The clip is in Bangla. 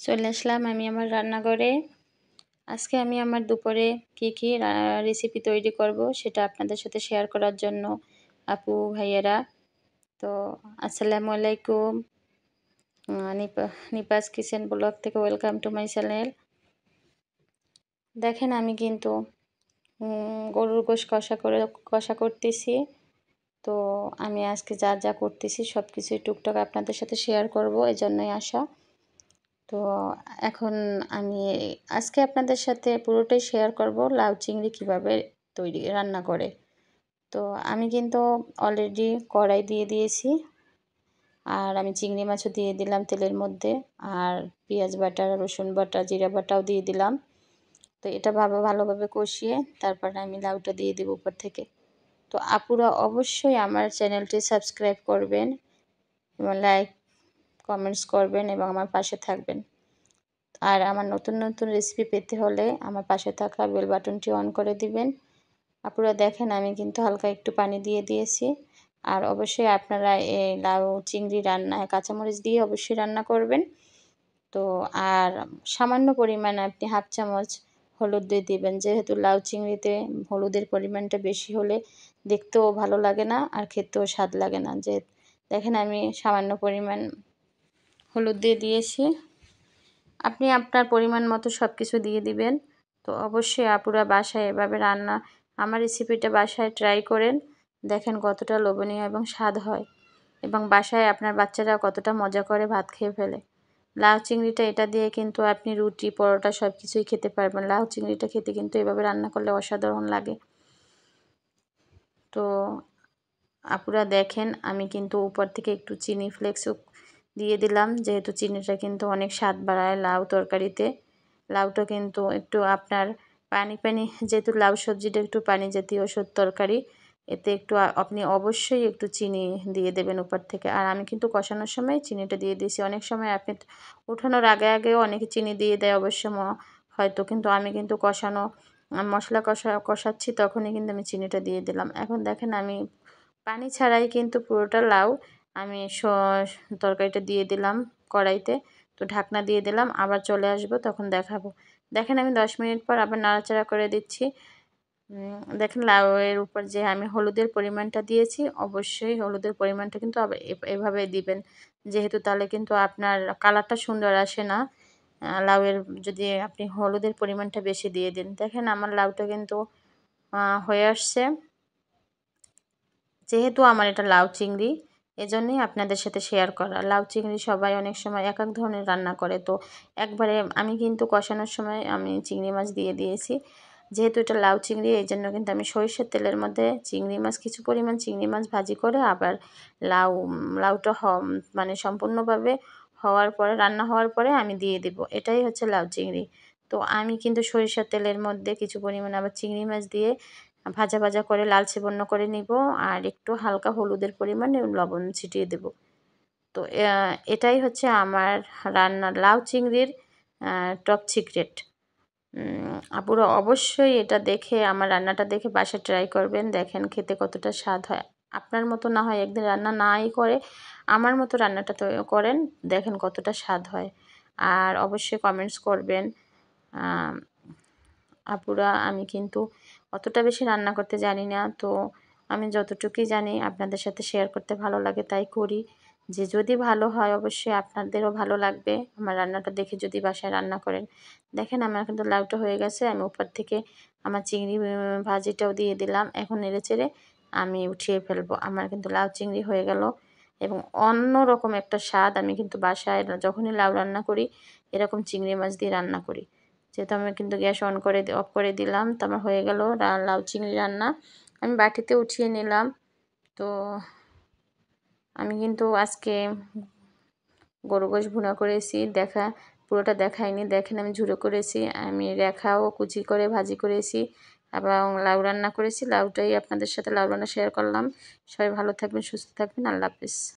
চলে আসলাম আমি আমার রান্নাঘরে। আজকে আমি আমার দুপুরে কি রেসিপি তৈরি করব সেটা আপনাদের সাথে শেয়ার করার জন্য আপু ভাইয়েরা তো আসসালামু আলাইকুম। নিপাস কিচেন ব্লগ থেকে ওয়েলকাম টু মাই চ্যানেল। দেখেন আমি কিন্তু গরুর গোশ কষা করতেছি। তো আমি আজকে যা যা করতেছি সব কিছুই টুকটাক আপনাদের সাথে শেয়ার করব, এজন্যই আসা। তো এখন আমি আজকে আপনাদের সাথে পুরোটাই শেয়ার করব লাউ চিংড়ি কীভাবে রান্না করে। তো আমি কিন্তু অলরেডি কড়াই দিয়ে দিয়েছি, আর আমি চিংড়ি মাছও দিয়ে দিলাম তেলের মধ্যে, আর পেঁয়াজ বাটা, রসুন বাটা, জিরা বাটাও দিয়ে দিলাম। তো এটা ভালোভাবে কষিয়ে তারপরে আমি লাউটা দিয়ে দেবো উপর থেকে। তো আপুরা অবশ্যই আমার চ্যানেলটি সাবস্ক্রাইব করবেন এবং লাইক কমেন্টস করবেন এবং আমার পাশে থাকবেন। আর আমার নতুন নতুন রেসিপি পেতে হলে আমার পাশে থাকা বেল বাটনটি অন করে দিবেন। আপনারা দেখেন আমি কিন্তু হালকা একটু পানি দিয়ে দিয়েছি। আর অবশ্যই আপনারা এই লাউ চিংড়ি রান্নায় কাঁচামরিচ দিয়ে অবশ্যই রান্না করবেন। তো আর সামান্য পরিমাণে আপনি হাফ চামচ হলুদ দিয়ে দিবেন, যেহেতু লাউ চিংড়িতে হলুদের পরিমাণটা বেশি হলে দেখতেও ভালো লাগে না আর খেতেও স্বাদ লাগে না। যে দেখেন আমি সামান্য পরিমাণ হলুদ দিয়ে দিয়েছি। আপনি আপনার পরিমাণ মতো সব কিছু দিয়ে দিবেন। তো অবশ্যই আপুরা বাসায় এভাবে আমার রেসিপিটা বাসায় ট্রাই করেন, দেখেন কতটা লোভনীয় এবং স্বাদ হয়, এবং বাসায় আপনার বাচ্চারা কতটা মজা করে ভাত খেয়ে ফেলে। লাউ চিংড়িটা এটা দিয়ে কিন্তু আপনি রুটি পরোটা সব কিছুই খেতে পারবেন। লাউ চিংড়িটা খেতে কিন্তু এভাবে রান্না করলে অসাধারণ লাগে। তো আপুরা দেখেন আমি কিন্তু উপর থেকে একটু চিনি ফ্লেক্সও দিয়ে দিলাম, যেহেতু চিনিটা কিন্তু অনেক স্বাদ বাড়ায় লাউ তরকারিতে। লাউটা কিন্তু একটু আপনার পানি পানি, যেহেতু লাউ সবজিটা একটু পানি জাতীয় তরকারি, এতে একটু আপনি অবশ্যই একটু চিনি দিয়ে দেবেন উপর থেকে। আর আমি কিন্তু কষানোর সময় চিনিটা দিয়ে দিয়েছি। অনেক সময় আপনি ওঠানোর আগেও অনেকে চিনি দিয়ে দেয় অবশ্য হয়তো, কিন্তু আমি কিন্তু মশলা কষাচ্ছি তখনই কিন্তু আমি চিনিটা দিয়ে দিলাম। এখন দেখেন আমি পানি ছাড়াই কিন্তু পুরোটা লাউ আমি তরকারিটা দিয়ে দিলাম কড়াইতে। তো ঢাকনা দিয়ে দিলাম, আবার চলে আসবো তখন দেখাবো। দেখেন আমি 10 মিনিট পর আবার নাড়াচাড়া করে দিচ্ছি। দেখেন লাউয়ের উপর যে আমি হলুদের পরিমাণটা দিয়েছি, অবশ্যই হলুদের পরিমাণটা কিন্তু আবার এভাবে দিবেন, যেহেতু তাহলে কিন্তু আপনার কালারটা সুন্দর আসে না লাউয়ের, যদি আপনি হলুদের পরিমাণটা বেশি দিয়ে দিন। দেখেন আমার লাউটা কিন্তু হয়ে আসছে। যেহেতু আমার এটা লাউ চিংড়ি, এজন্যই আপনাদের সাথে শেয়ার করা। লাউ চিংড়ি সবাই অনেক সময় এক এক ধরনের রান্না করে, তো একবারে আমি কিন্তু কষানোর সময় আমি চিংড়ি মাছ দিয়ে দিয়েছি। যেহেতু এটা লাউ চিংড়ি, এই জন্য কিন্তু আমি সরিষার তেলের মধ্যে কিছু পরিমাণ চিংড়ি মাছ ভাজি করে আবার লাউটা মানে সম্পূর্ণভাবে রান্না হওয়ার পরে আমি দিয়ে দিব। এটাই হচ্ছে লাউ চিংড়ি। তো আমি কিন্তু সরিষার তেলের মধ্যে কিছু পরিমাণ আবার চিংড়ি মাছ দিয়ে ভাজা করে লালচে বর্ণ করে নিব, আর একটু হালকা হলুদের পরিমাণে লবণ ছিটিয়ে দেব। তো এটাই হচ্ছে আমার রান্নার লাউ চিংড়ির টপ সিক্রেট। আপুরা অবশ্যই এটা দেখে, আমার রান্নাটা দেখে বাসায় ট্রাই করবেন, দেখেন খেতে কতটা স্বাদ হয়। আপনার মতো না হয় একদিন রান্না নাই করে আমার মতো রান্নাটা তো করেন, দেখেন কতটা স্বাদ হয়। আর অবশ্যই কমেন্টস করবেন। আপুরা আমি কিন্তু অতটা বেশি রান্না করতে জানি না, তো আমি যতটুকুই জানি আপনাদের সাথে শেয়ার করতে ভালো লাগে তাই করি। যে যদি ভালো হয় অবশ্যই আপনাদেরও ভালো লাগবে আমার রান্নাটা দেখে, যদি বাসায় রান্না করেন। দেখেন আমার কিন্তু লাউটা হয়ে গেছে, আমি উপর থেকে আমার চিংড়ি ভাজিটাও দিয়ে দিলাম। এখন নেড়েচেড়ে আমি উঠিয়ে ফেলবো। আমার কিন্তু লাউ চিংড়ি হয়ে গেল, এবং অন্য রকম একটা স্বাদ। আমি কিন্তু বাসায় যখনই লাউ রান্না করি এরকম চিংড়ি মাছ দিয়ে রান্না করি। যেহেতু আমি কিন্তু গ্যাস অফ করে দিলাম, তো আমার হয়ে গেল লাউ চিংড়ি রান্না। আমি বাটিতে উঠিয়ে নিলাম। তো আমি কিন্তু আজকে গরু গোশ ভুনা করেছি, পুরোটা দেখাইনি। দেখেন আমি ঝুরো করেছি, আমি রেখাও কুচি করে ভাজি করেছি, এবং লাউ রান্না করেছি। লাউটাই আপনাদের সাথে লাউ রান্না শেয়ার করলাম। সবাই ভালো থাকবেন, সুস্থ থাকবেন। আল্লাহ হাফেজ।